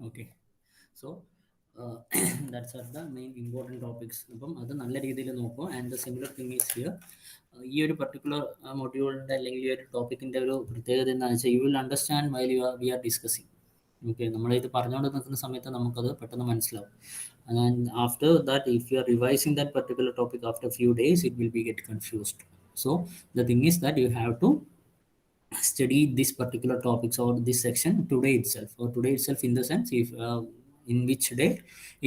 Okay, so that's are the main important topics. അപ്പം അത് നല്ല രീതിയിൽ നോക്കുക. And the similar thing is here. ഈ ഒരു പർട്ടിക്കുലർ മൊഡ്യൂളിൻ്റെ അല്ലെങ്കിൽ ഈ ഒരു ടോപ്പിക്കിൻ്റെ ഒരു പ്രത്യേകത എന്താണെന്ന് വെച്ചാൽ you will understand while we R discussing. Okay, നമ്മളിത് പറഞ്ഞുകൊണ്ട് നിൽക്കുന്ന സമയത്ത് നമുക്കത് പെട്ടെന്ന് മനസ്സിലാവും. And after that if you R revising that particular topic after few days it will B get confused. So the thing is that you have to study this particular topics or this section today itself in the sense if in which day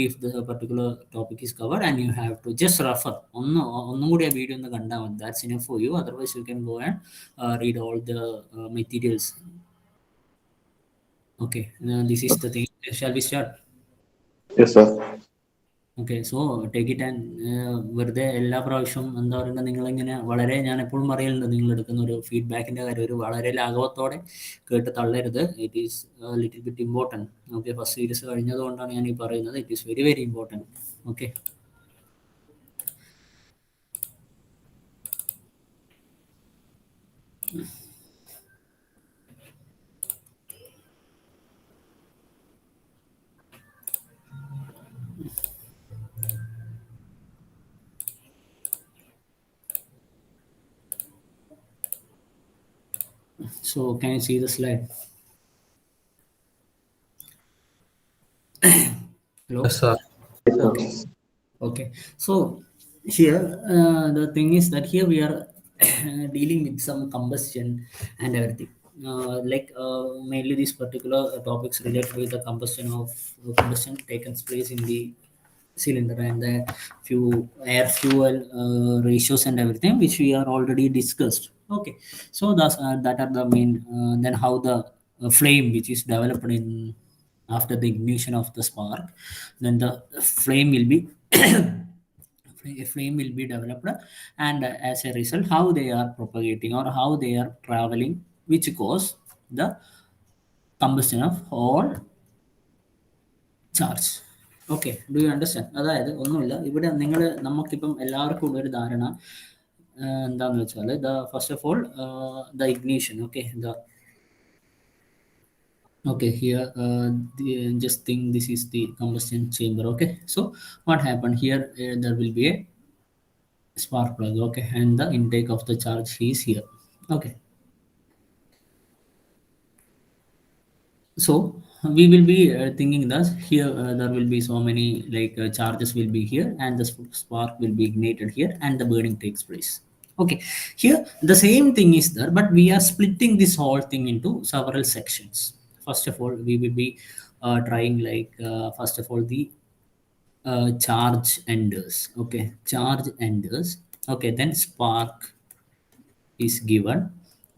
if the particular topic is covered, and you have to just refer ഒന്നും കൂടി ആ video ഒന്ന് കണ്ടാൽ മതി. That's enough for you. Otherwise you can go and read all the materials. Okay, this is the thing. Shall we start? Yes, sir. Okay, so take it and വെറുതെ എല്ലാ പ്രാവശ്യവും എന്താ പറയുക, നിങ്ങളിങ്ങനെ വളരെ, ഞാൻ എപ്പോഴും പറയലുണ്ട്, നിങ്ങൾ എടുക്കുന്ന ഒരു ഫീഡ്ബാക്കിൻ്റെ കാര്യം ഒരു വളരെ ലാഘവത്തോടെ കേട്ട് തള്ളരുത്. It is little bit important. Okay, first series കഴിഞ്ഞതുകൊണ്ടാണ് ഞാൻ ഈ പറയുന്നത്. It is very very important. Okay, so can you see the slide? Hello? Yes, sir. Okay, so here the thing is that here we are dealing with some combustion and everything. Mainly these particular topics related with the combustion taken place in the cylinder and the few air fuel ratios and everything, which we are already discussed. Okay, so that's that are the main then how the flame which is developed in after the ignition of the spark, then the flame will be developed, and as a result how they are propagating or how they are traveling, which cause the combustion of all charge. Okay, do you understand? അതായത് ഒന്നുമില്ല, ഇവിടെ നമുക്കിപ്പം എല്ലാവർക്കും ഉള്ളൊരു ധാരണ എന്താണെന്ന് വെച്ചാൽ first of all the ignition. Okay, here just think this is the combustion chamber. Okay, so what happened here, there will be a spark plug. Okay, and the intake of the charge is here. Okay, so we will be thinking that here there will be so many charges will be here, and the spark will be ignited here, and the burning takes place. Okay, here the same thing is there, but we are splitting this whole thing into several sections. First of all, we will be trying first of all the charge enders. Okay, charge enders. Okay, then spark is given.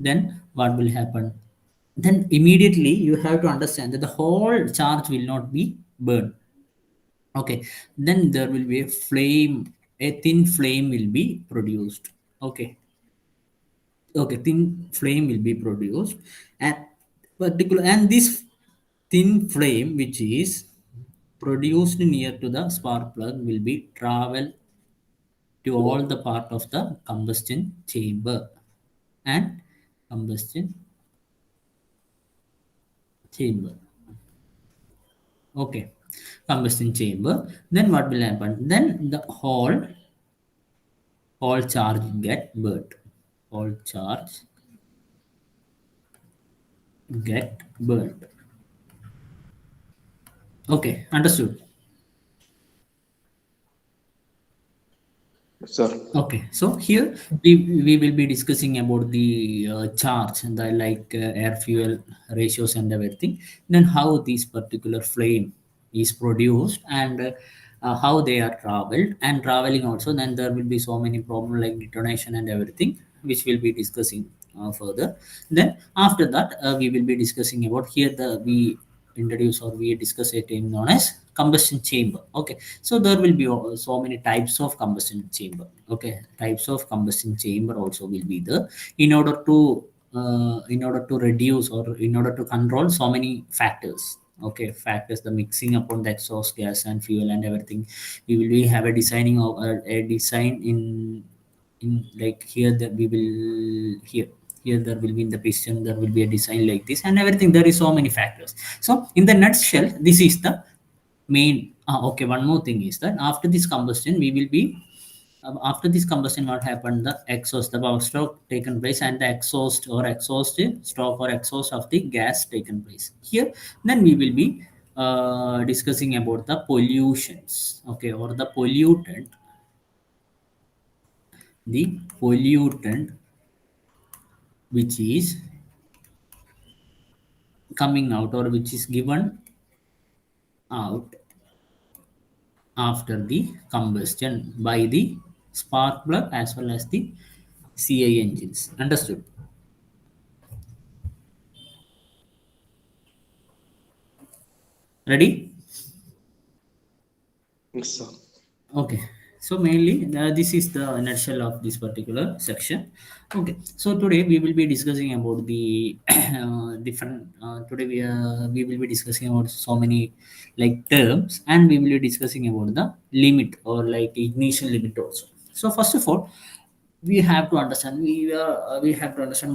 Then what will happen? Then immediately you have to understand that the whole charge will not be burned. Okay, then there will be a flame, a thin flame will be produced. Okay, thin flame will be produced, and this thin flame which is produced near to the spark plug will be travel to all the part of the combustion chamber and combustion chamber. Okay, combustion chamber. Then what will happen? Then the whole charge get burnt. All charge get burnt. Okay, understood? Sir. Okay, so here we will be discussing about the charge and the air fuel ratios and everything. Then how this particular flame is produced, and how they are traveling also. Then there will be so many problems like detonation and everything, which we'll be discussing further. Then after that we will be discussing about here we introduce or we discuss a thing known as combustion chamber. Okay, so there will be so many types of combustion chamber. Okay, types of combustion chamber also will be there in order to reduce or in order to control so many factors. Okay, factors, the mixing upon the exhaust gas and fuel and everything. We will have a designing of a design in like here that we will here Here there will be in the piston, there will be a design like this, and everything. There is so many factors. So in the nutshell, this is the main. Okay, one more thing is that after this combustion, we will be after this combustion, what happened? The exhaust, the power stroke taken place, and the exhaust or exhaust stroke or exhaust of the gas taken place. Here, then we will be discussing about the pollutions, okay, or the pollutant which is coming out or which is given out after the combustion by the spark plug as well as the CI engines. Understood? Ready? Yes, sir. Okay, so mainly this is the nutshell of this particular section. Okay, so today we will be discussing about the different today we will be discussing about so many like terms, and we will be discussing about the limit or like ignition limit also. So first of all, we have to understand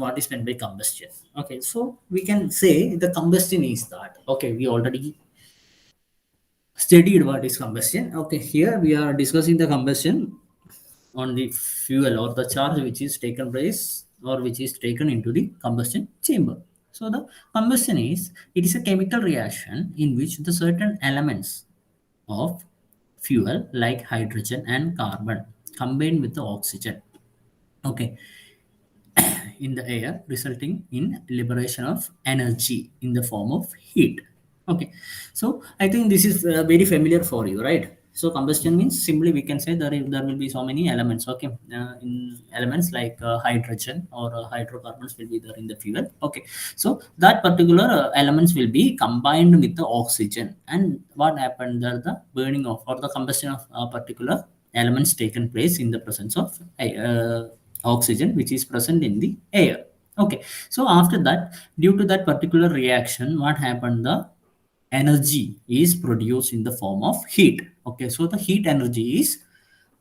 what is meant by combustion. Okay, so we can say the combustion is that, okay, we already studied what is combustion. Okay, here we are discussing the combustion on the fuel or the charge which is taken place or which is taken into the combustion chamber. So the combustion is, it is a chemical reaction in which the certain elements of fuel like hydrogen and carbon combine with the oxygen, okay, in the air, resulting in liberation of energy in the form of heat. Okay, so I think this is very familiar for you, right? So combustion means simply we can say there will be so many elements. Okay, in elements like hydrogen or hydrocarbons will be there in the fuel. Okay, so that particular elements will be combined with the oxygen, and what happened there, the burning of or the combustion of particular elements taken place in the presence of oxygen which is present in the air. Okay, so after that, due to that particular reaction, what happened, the energy is produced in the form of heat. Okay, so the heat energy is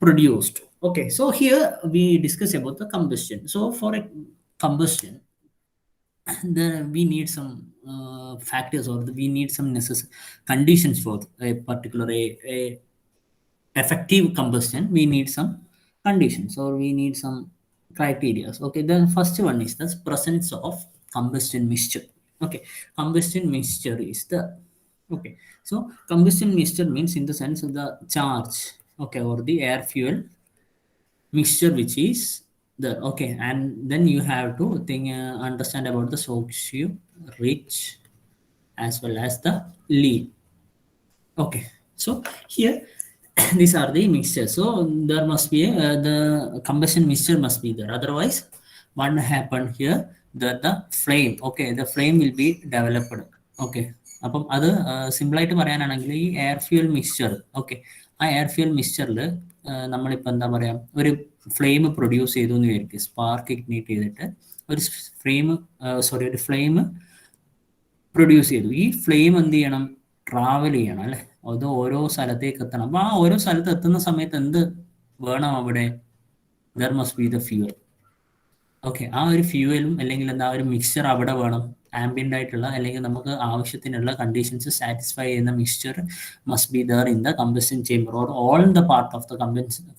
produced. Okay, so here we discuss about the combustion. So for a combustion, we need some factors, or we need some necessary conditions for a particular a effective combustion. We need some conditions, or we need some criteria. Okay, the first one is the presence of combustion mixture. Okay, combustion mixture is the, okay, so combustion mixture means in the sense of the charge, okay, or the air fuel mixture which is the, okay, and then you have to think understand about the socio rich as well as the lean. Okay, so here these are the mixtures. So there must be the combustion mixture must be there. Otherwise, what happened here? The flame, okay, the flame will be developed. Okay, അപ്പം അത് സിമ്പിളായിട്ട് പറയാനാണെങ്കിൽ ഈ air fuel mixture, okay, ആ air fuel മിക്സ്ചറിൽ നമ്മളിപ്പോൾ എന്താ പറയുക, ഒരു ഫ്ലെയിം പ്രൊഡ്യൂസ് ചെയ്തു എന്ന് വിചാരിക്കും, സ്പാർക്ക് ഇഗ്നേറ്റ് ചെയ്തിട്ട് ഒരു ഫ്ലെയിം, സോറി, ഒരു ഫ്ലെയിം പ്രൊഡ്യൂസ് ചെയ്തു. ഈ ഫ്ലെയിം എന്ത് ചെയ്യണം, ട്രാവൽ ചെയ്യണം അല്ലേ, അത് ഓരോ സ്ഥലത്തേക്ക് എത്തണം. അപ്പോൾ ആ ഓരോ സ്ഥലത്ത് എത്തുന്ന സമയത്ത് എന്ത് വേണം അവിടെ, there must be the fuel. Okay, ആ ഒരു ഫ്യൂവലും അല്ലെങ്കിൽ എന്താ ഒരു മിക്സ്ചർ അവിടെ വേണം, ആംബിയൻ്റ് ആയിട്ടുള്ള അല്ലെങ്കിൽ നമുക്ക് ആവശ്യത്തിനുള്ള കണ്ടീഷൻസ് സാറ്റിസ്ഫൈ ചെയ്യുന്ന mixture must be there in the combustion chamber or all the part of the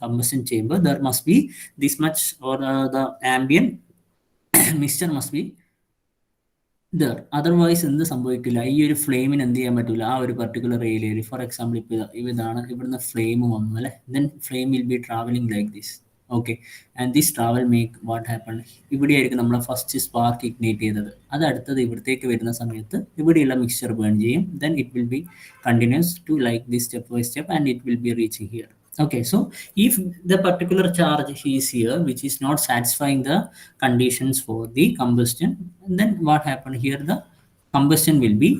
combustion chamber. There must be this much or the ambient mixture must be there. Otherwise എന്ത് സംഭവിക്കില്ല, ഈ ഒരു ഫ്ലെയിമിന് എന്ത് ചെയ്യാൻ പറ്റില്ല, ആ ഒരു പർട്ടിക്കുലർ ഏരിയയിൽ. ഫോർ എക്സാമ്പിൾ ഇപ്പോൾ ഇതാണ്, ഇവിടുന്ന് ഫ്ലെയിം വന്നു അല്ലേ, then flame will be travelling like this. Okay, and this travel make what happen, ഇവിടെയായിരിക്കും നമ്മൾ ഫസ്റ്റ് സ്പാർക്ക് ഇഗ്നേറ്റ് ചെയ്തത്. അത് അടുത്തത് ഇവിടത്തേക്ക് വരുന്ന സമയത്ത് ഇവിടെയുള്ള മിക്സ്ചർ ബേൺ ചെയ്യും. Then it will be continues to like this step by step, and it will be reaching here. Okay, so if the particular charge is here which is not satisfying the conditions for the combustion, then what happened here, the combustion will be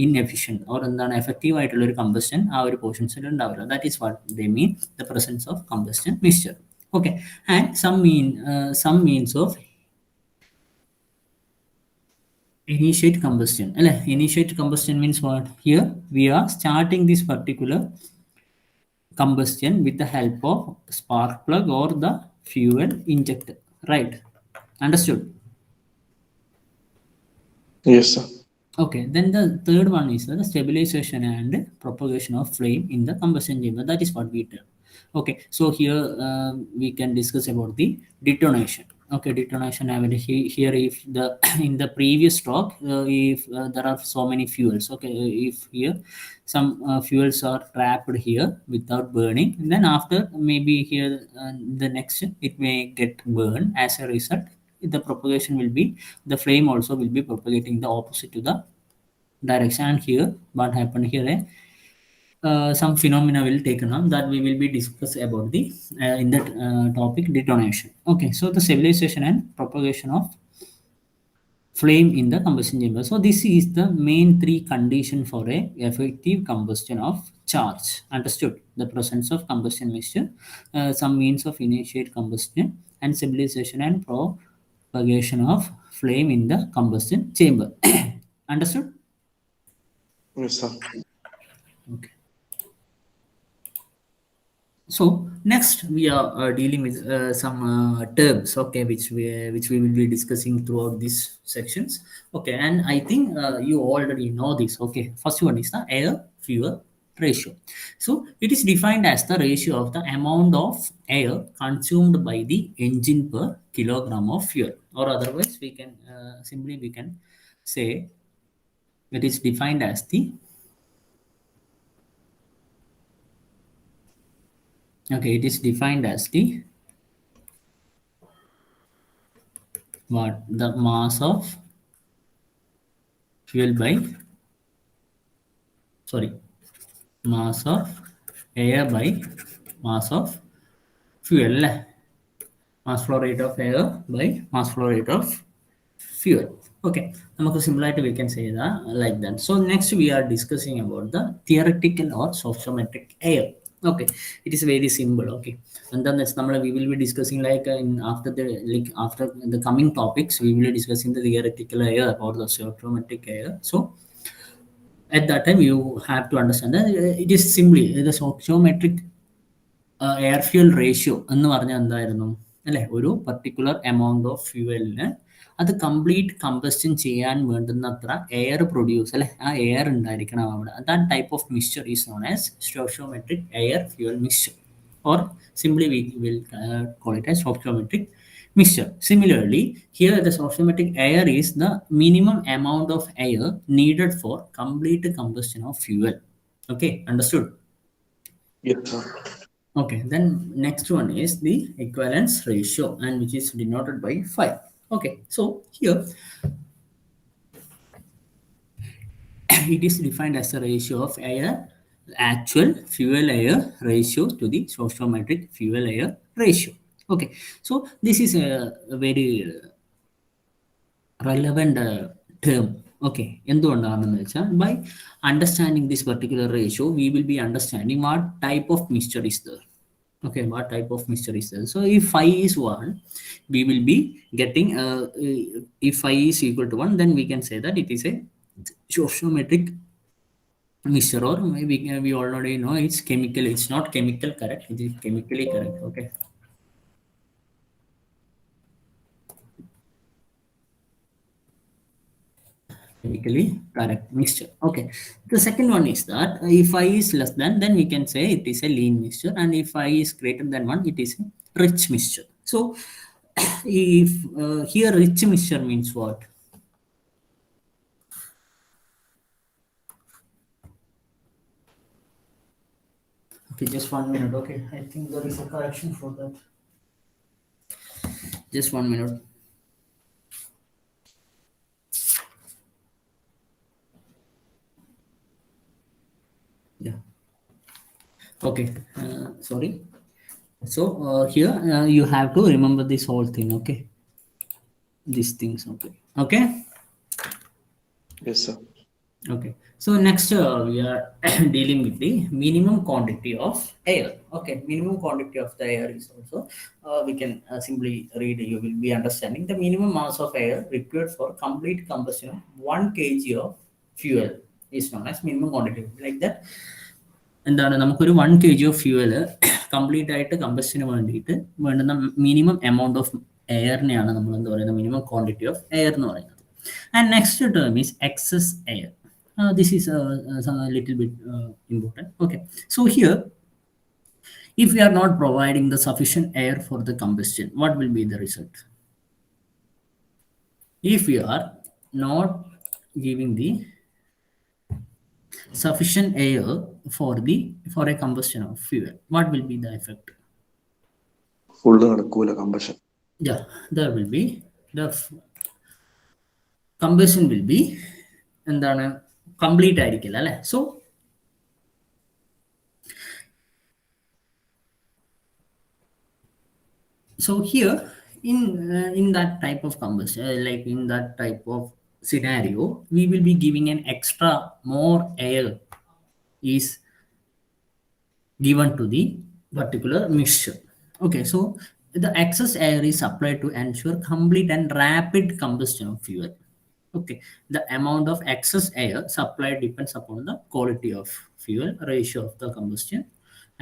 inefficient, or എന്താണ് effective ആയിട്ടുള്ള ഒരു combustion ആ ഒരു പോർഷൻസിൽ ഉണ്ടാവില്ല. That is what they mean, the presence of combustion mixture. Okay, and some means of initiate combustion അല്ലേ. Initiate combustion means what, here we are starting this particular combustion with the help of spark plug or the fuel injector, right? Understood? Yes, sir. Okay, then the third one is the stabilization and propagation of flame in the combustion chamber. That is what we tell. Okay, so here we can discuss about the detonation. Okay, detonation. I mean, here if the in the previous talk, if there are so many fuels. Okay, if here some fuels are trapped here without burning, and then after maybe here the next it may get burned. As a result, the propagation will be, the flame also will be propagating the opposite to the direction. And here what happened here, some phenomena will taken up that we will be discuss about the in that topic detonation. Okay, so the stabilization and propagation of flame in the combustion chamber. So this is the main three condition for a effective combustion of charge. Understood? The presence of combustion mixture, some means of initiate combustion, and stabilization and propagation of flame in the combustion chamber. Understood? Yes, sir. Okay. So next we are dealing with some terms, okay, which we will be discussing throughout these sections. Okay, and I think you already know this. Okay, first one is the air fuel ratio. So it is defined as the ratio of the amount of air consumed by the engine per kilogram of fuel, or otherwise we can simply we can say it is defined as the, okay, it is defined as the what, the mass of fuel by, sorry, mass of air by mass of fuel അല്ലേ? Mass flow rate of air by mass flow rate of fuel. Okay, നമുക്ക് simple ആയിട്ട് we can say that like that. So next we are discussing about the theoretical or sophrometric air. Okay, it is very simple. Okay, and then next നമ്മൾ we will be discussing like in after the, like after the coming topics we will be discussing the theoretical air or the sophrometric air. So at that time you have to understand that it is simply the stoichiometric air fuel ratio എന്ന് പറഞ്ഞാൽ എന്തായിരുന്നു അല്ലെ, ഒരു particular amount of ഫ്യൂവലിന് അത് complete combustion ചെയ്യാൻ വേണ്ടുന്നത്ര air produce അല്ലെ, ആ air ഉണ്ടായിരിക്കണം അവിടെ. That type of mixture is known as stoichiometric air fuel mixture, or simply we will call it as stoichiometric mixture. Similarly, here the stoichiometric air is the minimum amount of air needed for complete combustion of fuel. Okay, understood? Yes, sir. Okay, then next one is the equivalence ratio, and which is denoted by phi. Okay, so here it is defined as the ratio of air, actual fuel air ratio to the stoichiometric fuel air ratio. Okay, so this is a very relevant term. Okay, എന്തുകൊണ്ടാണെന്ന് വെച്ചാൽ by understanding this particular ratio we will be understanding what type of mixture is there. Okay, what type of mixture is there. So if phi is 1, we will be getting if phi is equal to 1, then we can say that it is a stoichiometric mixture, or maybe we already know it's chemical, it's not chemical correct, it is chemically correct. Okay, chemically correct mixture. Okay, the second one is that if I is less than, then we can say it is a lean mixture, and if I is greater than 1, it is a rich mixture. So if here rich mixture means what? Okay, just 1 minute. Okay, I think there is a correction for that. Just 1 minute. Yeah. Okay. Sorry. So here you have to remember this whole thing. Okay. These things. Okay. Okay. Yes, sir. Okay. So next we are dealing with the minimum quantity of air. Okay. Minimum quantity of the air is also we can simply read. You will be understanding the minimum mass of air required for complete combustion of 1 kg of fuel is known as minimum quantity. Like that. എന്താണ്, നമുക്കൊരു 1 kg of fuel complete ആയിട്ട് കമ്പസ്റ്റിന് വേണ്ടിയിട്ട് വേണ്ടുന്ന minimum amount of എയറിനെയാണ് നമ്മൾ എന്ത് പറയുന്നത്, minimum quantity of air എന്ന് പറയുന്നത്. And next term is excess air. This is a little bit important. Okay, so here, if we are not providing the sufficient air for the combustion, what will be the result? If we are not giving the sufficient air for a combustion of fuel, what will be the effect? Full നടക്കൂല combustion. Yeah, there will be the combustion will be എന്താണ് complete ആയിരിക്കില്ല അല്ലെ. So here in that type of combustion, like in that type of scenario, we will be giving an extra more air is given to the particular mixture. Okay, so the excess air is supplied to ensure complete and rapid combustion of fuel. Okay, the amount of excess air supplied depends upon the quality of fuel, ratio of the combustion,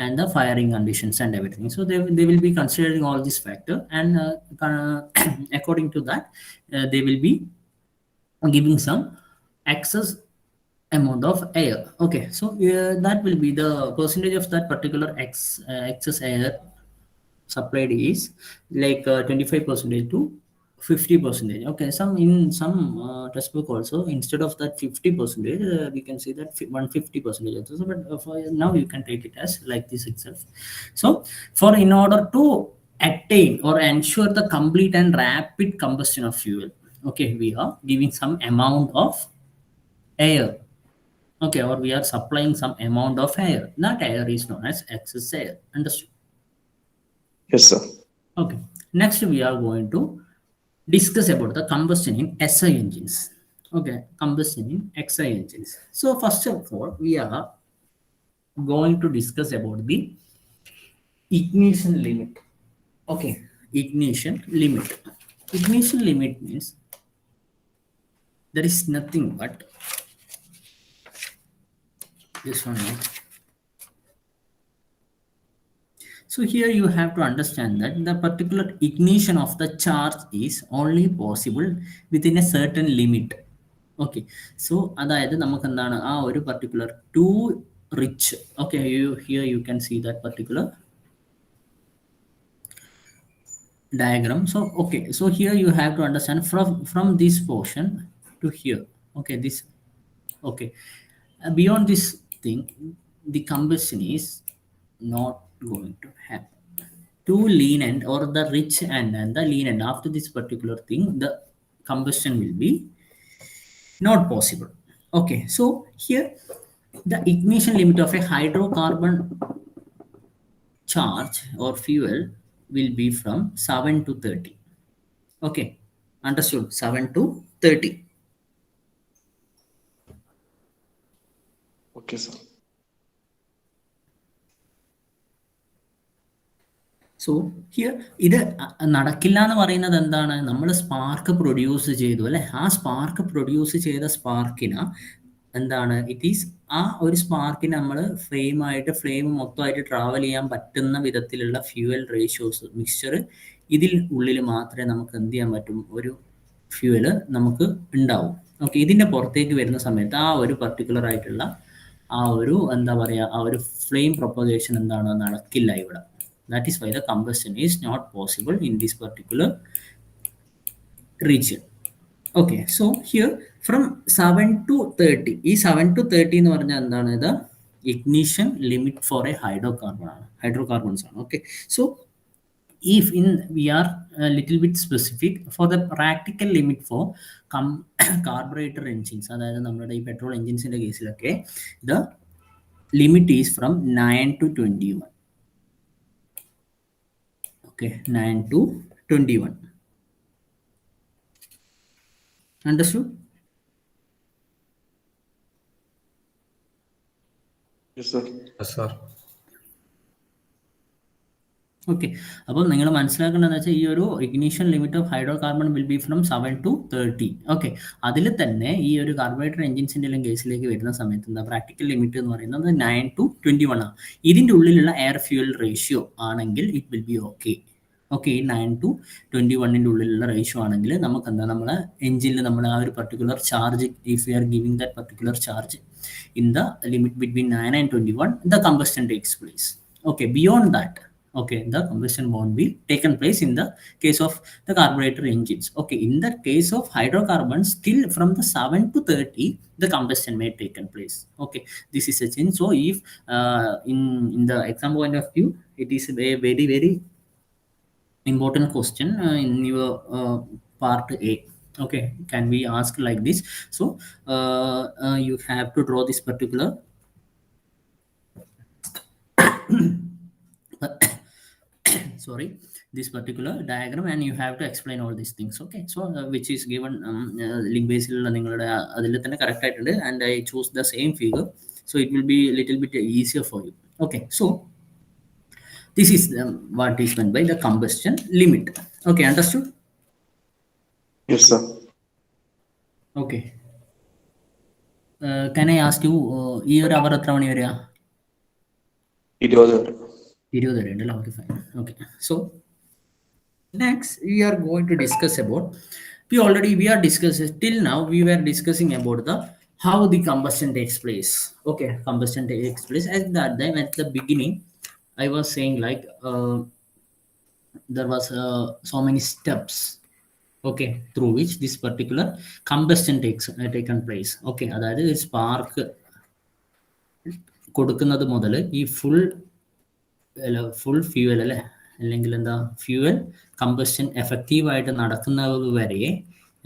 and the firing conditions and everything. So they will be considering all these factors, and according to that, they will be giving some excess amount of air. Okay, so that will be the percentage of that particular excess air supplied is like 25% to 50%. Okay, some in some textbook also, instead of that 50%, we can see that 150%. So, but for now you can take it as like this itself. So for in order to attain or ensure the complete and rapid combustion of fuel, okay, we are giving some amount of air. Okay, or we are supplying some amount of air. That air is known as excess air. Understood? Yes, sir. Okay. Next, we are going to discuss about the combustion in SI engines. Okay, combustion in XI engines. So first of all, we are going to discuss about the ignition limit. Okay, ignition limit. Ignition limit means there is nothing but this one. So here you have to understand that the particular ignition of the charge is only possible within a certain limit. Okay, so അതായത് നമുക്ക് എന്താണ് ആ ഒരു particular too rich. Okay, here you can see that particular diagram. So okay, so here you have to understand from this portion to here. Okay, this. Okay, beyond this thing, the combustion is not going to happen. Too lean end or the rich end and the lean end, after this particular thing, the combustion will be not possible. Okay, so here the ignition limit of a hydrocarbon charge or fuel will be from 7 to 30. Okay, understood? 7 to 30. Okay, sir. So here ഇത് നടക്കില്ല എന്ന് പറയുന്നത് എന്താണ്? നമ്മൾ spark produce ചെയ്തു അല്ലെ, ആ spark produce ചെയ്ത സ്പാർക്കിന് എന്താണ്, ഇറ്റ് ഈസ് ആ ഒരു സ്പാർക്കിന് നമ്മൾ ഫ്ലെയിം മൊത്തമായിട്ട് ട്രാവൽ ചെയ്യാൻ പറ്റുന്ന വിധത്തിലുള്ള ഫ്യൂവൽ റേഷ്യോസ് മിക്സ്ചർ ഇതിൽ ഉള്ളിൽ മാത്രമേ നമുക്ക് എന്ത് ചെയ്യാൻ പറ്റും, ഒരു ഫ്യൂവല് നമുക്ക് ഉണ്ടാവും. ഓക്കെ, ഇതിൻ്റെ പുറത്തേക്ക് വരുന്ന സമയത്ത് ആ ഒരു പർട്ടിക്കുലർ ആയിട്ടുള്ള ആ ഒരു എന്താ പറയുക, ആ ഒരു ഫ്ലെയിം പ്രൊപ്പഗേഷൻ എന്താണ് നടക്കില്ല ഇവിടെ. That is why the combustion is not possible in this particular region. Okay, so here from 7 to 30, ഈ 7 to 30 എന്ന് പറഞ്ഞാൽ എന്താണ്, the ignition limit for a hydrocarbons ആണ്. Okay, so if we are a little bit specific for the practical limit for carburetor engines, അതായത് നമ്മുടെ ഈ petrol എഞ്ചിൻസിന്റെ കേസിലൊക്കെ the limit is from 9 to 21. Okay, 9 to 21. Understood? Yes, sir. Yes, sir. Okay, അപ്പം നിങ്ങൾ മനസ്സിലാക്കേണ്ടതെന്ന് വെച്ചാൽ ഈ ഒരു ignition limit of hydrocarbon will be from 7 to 30. Okay, അതിൽ തന്നെ ഈ ഒരു കാർബറേറ്റർ എഞ്ചിൻസിൻ്റെ എല്ലാം കേസിലേക്ക് വരുന്ന സമയത്ത് എന്താ പ്രാക്ടിക്കൽ ലിമിറ്റ് എന്ന് പറയുന്നത് 9 to 21 ആണ്. ഇതിൻ്റെ ഉള്ളിലുള്ള എയർ ഫ്യൂവൽ റേഷ്യോ ആണെങ്കിൽ it will B okay. Okay, ഈ 9 to 21 ഉള്ളിലുള്ള റേഷ്യോ ആണെങ്കിൽ നമുക്ക് എന്താ നമ്മളെ എഞ്ചിനിൽ നമ്മൾ ആ ഒരു particular charge, if you are giving that particular charge in the limit between 9 and 21, the combustion takes place. Okay, beyond that, okay, the combustion won't be taken place in the case of the carburetor engines. Okay, in the case of hydrocarbons, still from the 7 to 30 the combustion may taken place. Okay, this is a change. So if in the exam point of view, it is a very very important question in your part A. Okay, can we ask like this? So you have to draw this particular sorry, this particular diagram, and you have to explain all these things. Okay, so which is given link based നിങ്ങളുടെ അതിൽ തന്നെ correct ആയിട്ടുണ്ട്, and I choose the same figure, so it will be a little bit easier for you. Okay, so this is what is meant by the combustion limit. Okay, understood? Yes, sir. Okay. Can I ask you, ഈ ഒരു അവർ എത്ര മണി വരെയാ? 20 വരെ. 20 വരെ ഉണ്ടല്ലോ. Okay, fine. Okay, so next we are going to discuss about, we are discussing till now, we were discussing about the how the combustion takes place. Okay, combustion takes place. At that time, at the beginning, I was saying like there was so many steps, okay, through which this particular combustion takes taken place. Okay, അതായത് spark കൊടുക്കുന്നത് മുതൽ ഈ full fuel അല്ലെ, അല്ലെങ്കിൽ എന്താ fuel combustion എഫക്റ്റീവായിട്ട് നടക്കുന്നത് വരെ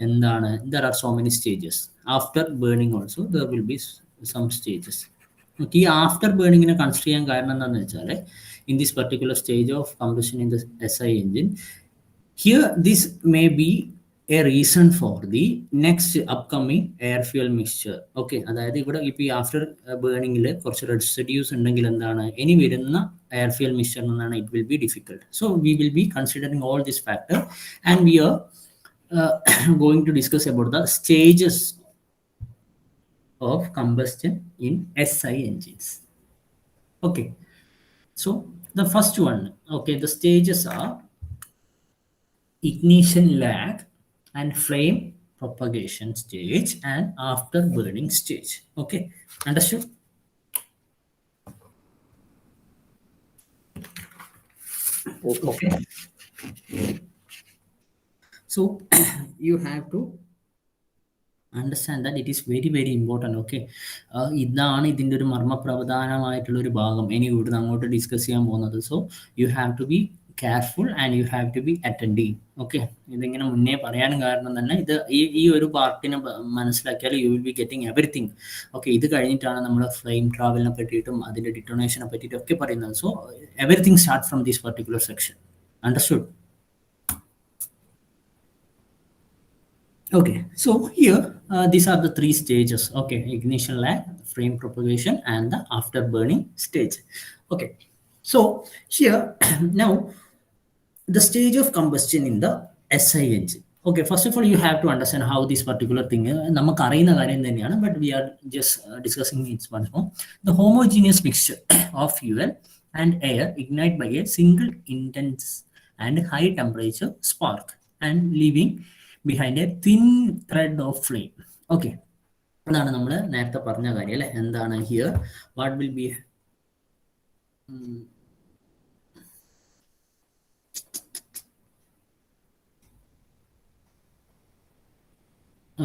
എന്താണ്, there are so many stages. After burning also there will be some stages. ഈ ആഫ്റ്റർ ബേണിങ്ങിനെ കൺസിഡർ ചെയ്യാൻ കാരണം എന്താണെന്ന് വെച്ചാൽ, in this particular stage of combustion in the SI engine, here this may be a reason for the next upcoming air fuel mixture. Okay, അതായത് ഇവിടെ ഇപ്പോൾ ഈ ആഫ്റ്റർ ബേണിങ്ങിൽ കുറച്ച് റെസിഡ്യൂസ് ഉണ്ടെങ്കിൽ എന്താണ്, ഇനി വരുന്ന എയർ ഫ്യൂൽ മിക്സ്ചർ എന്നാണ് it will be difficult. So we will be considering all this factor, and we are going to discuss about the stages of combustion in SI engines. Okay, so the first one, okay, the stages are ignition lag and flame propagation stage and after burning stage. Okay, understood? Okay, so you have to understand that it is very very important. Okay, ഇതാണ് ഇതിൻ്റെ ഒരു മർമ്മപ്രധാനമായിട്ടുള്ള ഒരു ഭാഗം ഇനി ഇവിടുന്ന് അങ്ങോട്ട് discuss ചെയ്യാൻ പോകുന്നത്. So you have to be careful and you have to be attentive. Okay, ഇതിങ്ങനെ മുന്നേ പറയാനും കാരണം തന്നെ ഇത് ഈ ഒരു പാർട്ടിനെ മനസ്സിലാക്കിയാൽ you will be getting everything. Okay, ഇത് കഴിഞ്ഞിട്ടാണ് നമ്മൾ ഫ്ലെയിം ട്രാവലിനെ പറ്റിയിട്ടും അതിൻ്റെ ഡിറ്റോണേഷനെ പറ്റിയിട്ടും ഒക്കെ പറയുന്നത്. So everything start from this particular section. Understood? Okay, so here these are the three stages. Okay, ignition lag, flame propagation, and the after burning stage. Okay, so here now the stage of combustion in the SI engine. Okay, first of all you have to understand how this particular thing namak ariyna karyam thaneyana, but we are just discussing it once more. The homogeneous mixture of fuel and air ignite by a single intense and high temperature spark and leaving behind a thin thread of flame. Okay, അതാണ് നമ്മൾ നേരത്തെ പറഞ്ഞ കാര്യം അല്ലേ. എന്താണ് here, what will be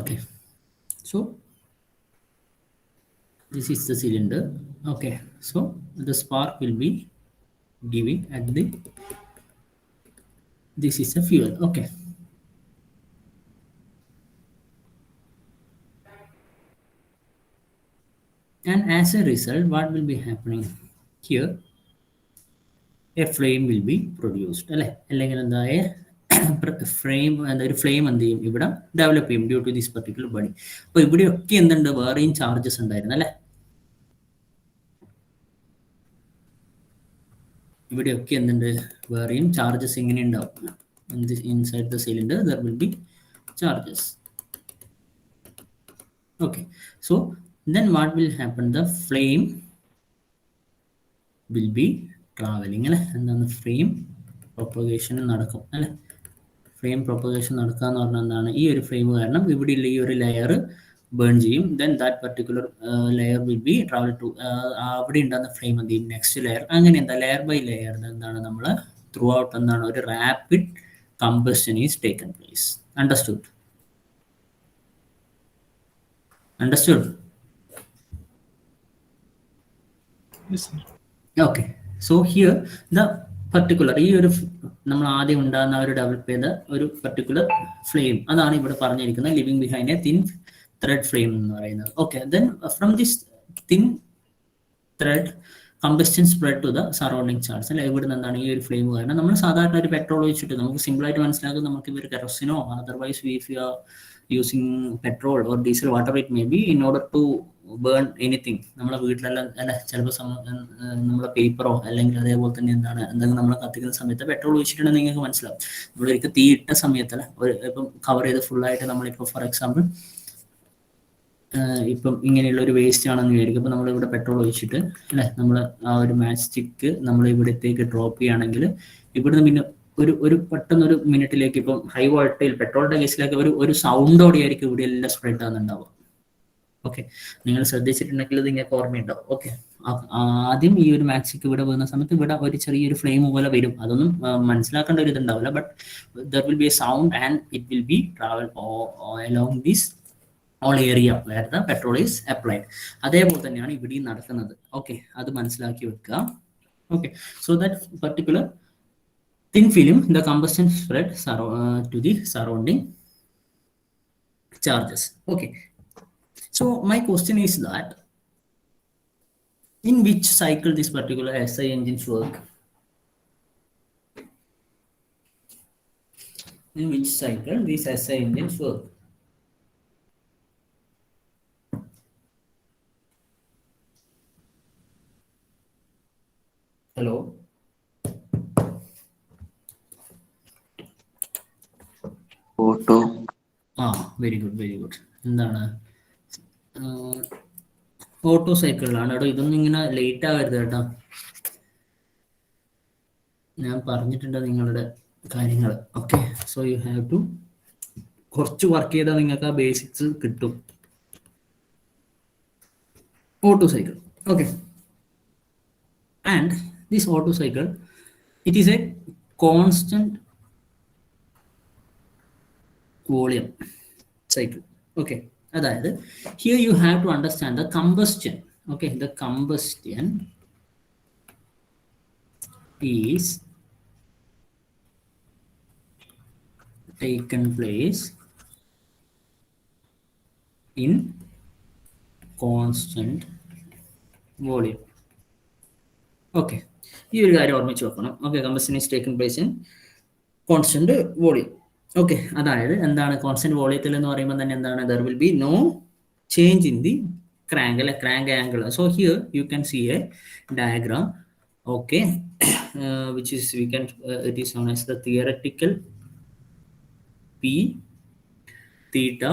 okay, so this is the cylinder. Okay, so the spark will be giving at the, this is the fuel. Okay, and as a result what will be happening here, a flame will be produced അല്ലേ, അല്ലെങ്കിൽ എന്താ flame, എന്താ ഒരു flame എന്ത് ചെയ്യും ഇവിടെ develop ചെയ്യും due to this particular body. അപ്പോൾ ഇവിടെയൊക്കെ എന്തുണ്ട്, വേറെയും ചാർജസ് ഉണ്ടായിരുന്നു അല്ലേ. ഇവിടെയൊക്കെ എന്തുണ്ട്, വേറെയും ചാർജസ് ഇങ്ങനെ ഉണ്ടാവും. Inside the cylinder there will B charges. Okay, so then what will happen, the flame will be traveling, and then the flame propagation നടക്കും അല്ലേ. ഫ്ലെയിം പ്രൊപ്പഗേഷൻ നടക്കുക എന്ന് പറഞ്ഞാൽ എന്താണ്, ഈ ഒരു ഫ്ലെയിം കാരണം ഇവിടെയുള്ള ഈ ഒരു ലെയർ ബേൺ ചെയ്യും. Then that particular layer will be travel to, അവിടെ ഉണ്ടാകുന്ന ഫ്ലെയിം എന്ത് ചെയ്യും, നെക്സ്റ്റ് ലെയർ, അങ്ങനെ എന്താ ലെയർ ബൈ ലെയർ എന്താണ് നമ്മൾ ത്രൂ ഔട്ട് എന്താണ് ഒരു rapid combustion is taken place. Understood? Understood? Yes, sir. Okay. So here the particular ഈ ഒരു നമ്മൾ ആദ്യം ഉണ്ടാകുന്ന ഒരു ഡെവലപ്പ് ചെയ്ത ഒരു പർട്ടിക്കുലർ ഫ്ലെയിം, അതാണ് ഇവിടെ പറഞ്ഞിരിക്കുന്നത് living behind a thin thread flame എന്ന് പറയുന്നത്. Okay, then from this thin thread combustion spread to the surrounding charts അല്ലെ. ഇവിടെ നിന്നാണ് ഈ ഒരു ഫ്ലെയിം കാരണം നമ്മൾ സാധാരണ ഒരു പെട്രോൾ ഒഴിച്ചിട്ട് നമുക്ക് സിമ്പിളായിട്ട് മനസ്സിലാക്കും, നമുക്ക് ഒരു കെറോസിനോ otherwise if you are using petrol or diesel water it may be in order to burn anything. നമ്മളെ വീട്ടിലെല്ലാം അല്ലെ ചിലപ്പോൾ നമ്മളെ പേപ്പറോ അല്ലെങ്കിൽ അതേപോലെ തന്നെ എന്തെങ്കിലും നമ്മൾ കത്തിക്കുന്ന സമയത്ത് പെട്രോൾ ഒഴിച്ചിട്ടുണ്ടെങ്കിൽ നിങ്ങൾക്ക് മനസ്സിലാവും. നമ്മളൊരിക്കൽ തീ ഇട്ട സമയത്തല്ല, ഇപ്പം കവർ ചെയ്ത് ഫുള്ളായിട്ട് നമ്മളിപ്പോൾ ഫോർ എക്സാമ്പിൾ ഇപ്പം ഇങ്ങനെയുള്ള ഒരു വേസ്റ്റ് ആണെന്ന് വിചാരിക്കും. ഇപ്പം നമ്മളിവിടെ പെട്രോൾ ഒഴിച്ചിട്ട് അല്ലേ, നമ്മൾ ആ ഒരു മാച്ച് സ്റ്റിക്ക് നമ്മൾ ഇവിടത്തേക്ക് ഡ്രോപ്പ് ചെയ്യുകയാണെങ്കിൽ ഇവിടുന്ന് പിന്നെ ഒരു പെട്ടെന്നൊരു മിനിറ്റിലേക്ക് ഇപ്പം ഹൈ വോൾട്ടേജ് പെട്രോളിന്റെ കേസിലേക്ക് ഒരു സൗണ്ടോടെ ആയിരിക്കും ഇവിടെ എല്ലാം സ്പ്രെഡ് ആകുന്നുണ്ടാവുക. ഓക്കെ, നിങ്ങൾ ശ്രദ്ധിച്ചിട്ടുണ്ടെങ്കിൽ ഇത് നിങ്ങൾക്ക് ഓർമ്മയുണ്ടാവും. ഓക്കെ, ആദ്യം ഈ ഒരു മാക്സിക്ക് ഇവിടെ വരുന്ന സമയത്ത് ഇവിടെ ഒരു ചെറിയൊരു ഫ്ലെയിം പോലെ വരും. അതൊന്നും മനസ്സിലാക്കേണ്ട ഒരു ഇതുണ്ടാവില്ല, but there will be a sound and it will be travel along this all area where the petrol is applied. അതേപോലെ തന്നെയാണ് ഇവിടെയും നടക്കുന്നത്. ഓക്കെ, അത് മനസ്സിലാക്കി വെക്കുക. Okay, so that particular thin film, the combustion spread to the surrounding charges. Okay, so my question is that in which cycle this particular SI engines work? In which cycle these SI engines work? Hello? Auto. Very good, very good. എന്താണ് auto സൈക്കിളിലാണ് കേട്ടോ. ഇതൊന്നും ഇങ്ങനെ late ആകരുത് കേട്ടോ, ഞാൻ പറഞ്ഞിട്ടുണ്ട് നിങ്ങളുടെ കാര്യങ്ങൾ. Okay, so you have to കുറച്ച് വർക്ക് ചെയ്താൽ നിങ്ങൾക്ക് ആ ബേസിക്സ് കിട്ടും. Otto cycle. Okay, and this Otto cycle it is a constant volume cycle. Okay, അതായത് here you have to understand the combustion. Okay, the combustion is taken place in constant volume. Okay, ഈ ഒരു കാര്യം ഓർമ്മിച്ച് വെക്കണം. Okay, combustion is taken place in constant volume. Okay, അതായത് എന്താണ് constant വോളിയത്തിൽ എന്ന് പറയുമ്പോൾ തന്നെ എന്താണ്, there will be no change in the crank അല്ലെ, crank angle. So here you can see a diagram. Okay, which is we can it is known as the theoretical P theta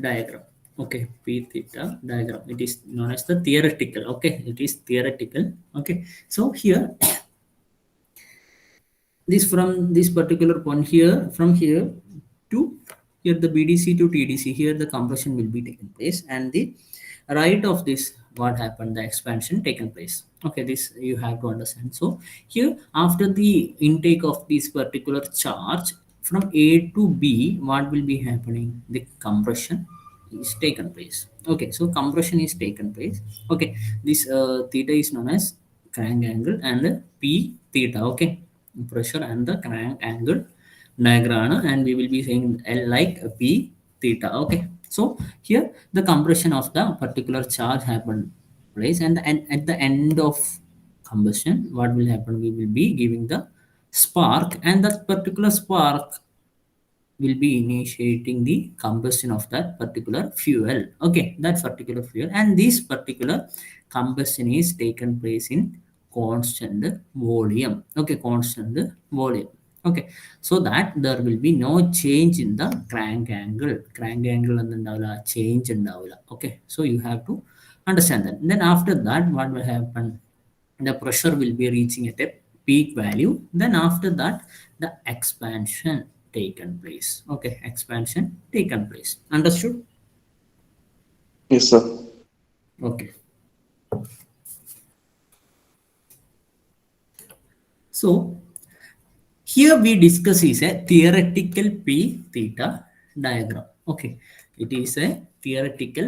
diagram. Okay, P theta diagram, it is known as the theoretical. Okay, it is theoretical. Okay, so here this from this particular point here, from here to here the BDC to TDC, here the compression will be taken place, and the right of this what happened, the expansion taken place. Okay, this you have to understand. So here after the intake of this particular charge from A to B, what will be happening, the compression is taken place. Okay, so compression is taken place. Okay, this theta is known as crank angle and P theta. Okay, pressure and the crank angle diagram, and we will be saying L like P theta. Okay, so here the compression of the particular charge happened place, and at the end of combustion what will happen, we will be giving the spark, and that particular spark will be initiating the combustion of that particular fuel. Okay, that particular fuel, and this particular combustion is taken place in constant volume. Okay, constant volume. Okay, so that there will be no change in the crank angle. Crank angle and change in the. Okay, so you have to understand that. Then after that what will happen, the pressure will be reaching at a peak value. Then after that, the expansion taken place. Okay, expansion taken place. Understood? Yes, sir. Okay. So here we discuss is a theoretical P theta diagram. Okay, it is a theoretical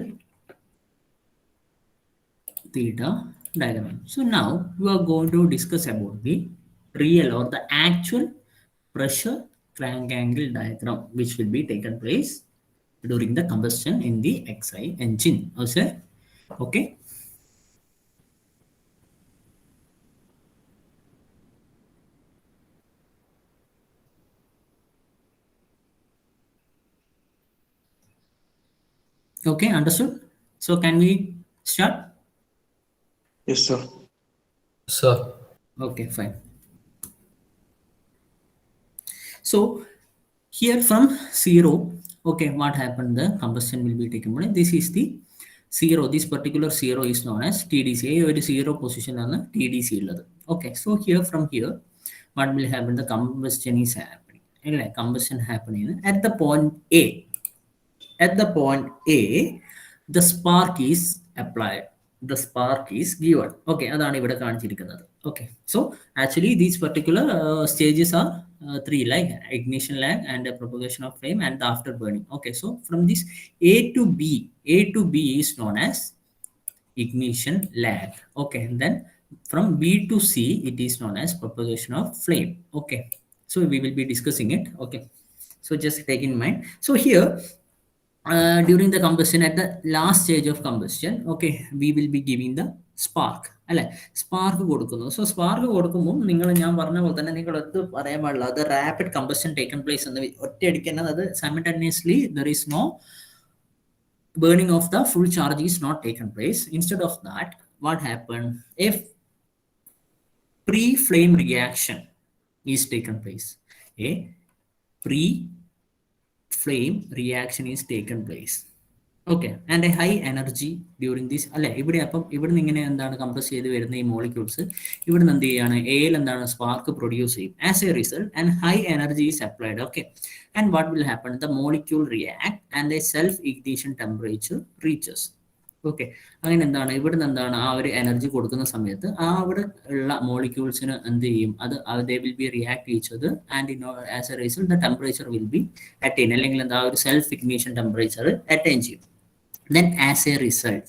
theta diagram. So now we are going to discuss about the real or the actual pressure crank angle diagram which will be taken place during the combustion in the XI engine. Okay. Okay, understood. So can we start? Yes, sir. Sir. Okay, fine. So here from zero, okay, what happened? The combustion will be taken place. This is the zero. This particular zero is known as TDC. It is zero position on the TDC. Okay, so here from here, what will happen? The combustion is happening. Combustion happening at the point A. At the point A, the spark is applied. The spark is given. Okay, അതാണ് ഇവിടെ കാണിച്ചിരിക്കുന്നത്. Okay, so actually these particular stages are three, like ignition lag and propagation of flame and the after burning. Okay, so from this A to B, A to B is known as ignition lag. Okay, and then from B to C, it is known as propagation of flame. Okay, so we will be discussing it. Okay, so just take in mind. So here during the combustion, at the last stage of combustion, okay, we will be giving the spark അല്ലെ spark കൊടുക്കുന്നു. So spark കൊടുക്കുമ്പോൾ നിങ്ങൾ ഞാൻ പറഞ്ഞ പോലെ തന്നെ നിങ്ങൾ അത് പറയാൻ പാടില്ല അത് റാപ്പിഡ് കമ്പസ്റ്റൻ ടേക്കൺ പ്ലേസ് എന്ന് ഒറ്റയടിക്ക് തന്നെ അത് simultaneously there is no burning of the full charge is not taken place. Instead of that, what happened if pre-flame reaction is taken place? A pre-flame reaction is taken place. Okay, and a high energy during this അല്ലെ ഇവിടെ അപ്പം ഇവിടുന്ന് ഇങ്ങനെ എന്താണ് compress ചെയ്ത് വരുന്ന ഈ molecules ഇവിടുന്ന് എന്ത് ചെയ്യാണ് എയിൽ എന്താണ് സ്പാർക്ക് പ്രൊഡ്യൂസ് ചെയ്യും as a result and high energy is applied okay and what will happen the molecule react and A self ignition temperature reaches okay അങ്ങനെ എന്താണ് ഇവിടുന്ന് എന്താണ് ആ ഒരു എനർജി കൊടുക്കുന്ന സമയത്ത് ആ അവിടെ ഉള്ള മോളിക്യൂൾസിന് എന്ത് ചെയ്യും അത് ദേ വിൽ ബി റിയാക്ട് ചെയ്യിച്ചത് and as a result the temperature will be attain അല്ലെങ്കിൽ എന്താ ഒരു സെൽഫ് ഇഗ്നിഷൻ ടെമ്പറേച്ചർ അറ്റൈൻ ചെയ്യും. Then as a result,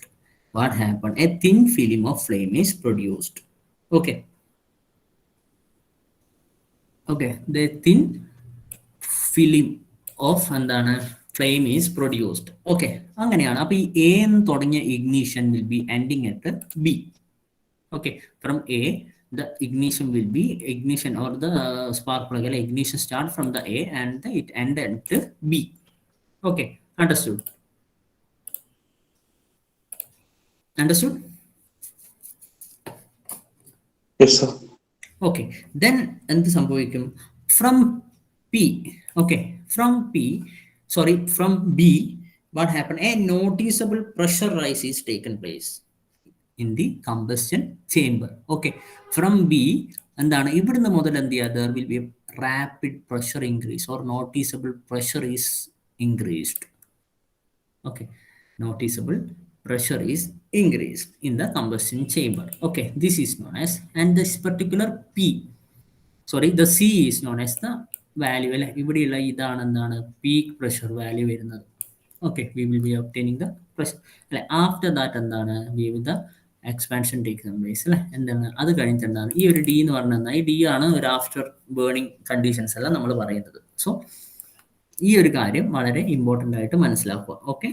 what happened? A thin film of flame is produced. Okay. Okay. The thin film of എന്താണ് flame is produced. Okay. അങ്ങനെയാണ്. അപ്പോൾ ഈ A എന്ന് തുടങ്ങിയ ignition will be ending at B. Okay. From A, the ignition will be ignition or the spark plug ignition start from the A and it end at B. Okay. Understood. Understood? Yes, sir. Okay, then എന്ത് സംഭവിക്കും from P, okay, from P, sorry, from B, what happened? A noticeable pressure rise is taken place in the combustion chamber. Okay, from B, എന്താണ് ഇവിടുന്ന് മുതൽ എന്ത് ചെയ്യുക there will be a rapid pressure increase or noticeable pressure is increased. Okay, noticeable pressure is increased in the combustion chamber. Okay, this is known as, and this particular P, sorry, the C is known as the value അല്ലെ ഇവിടെയുള്ള ഇതാണ് എന്താണ് peak pressure value വരുന്നത്. Okay, we will be obtaining the pressure അല്ലെ. After that എന്താണ് we will the expansion take place അല്ലെ. എന്താണ് അത് കഴിഞ്ഞിട്ട് എന്താണ് ഈ ഒരു ഡി എന്ന് പറഞ്ഞാൽ ഈ ഡി ആണ് ഒരു ആഫ്റ്റർ ബേണിംഗ് കണ്ടീഷൻസ് എല്ലാം നമ്മൾ പറയുന്നത്. സോ ഈ ഒരു കാര്യം വളരെ ഇമ്പോർട്ടൻ്റ് ആയിട്ട് മനസ്സിലാക്കുക. Okay.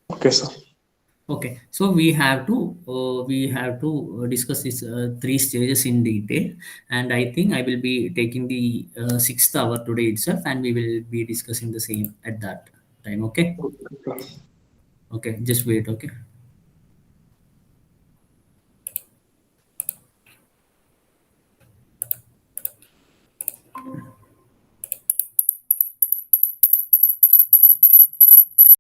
Okay, sir. Okay, so we have to discuss these three stages in detail, and I think I will be taking the 6th hour today itself, and we will be discussing the same at that time. Okay. Okay, sir. Okay, just wait. Okay.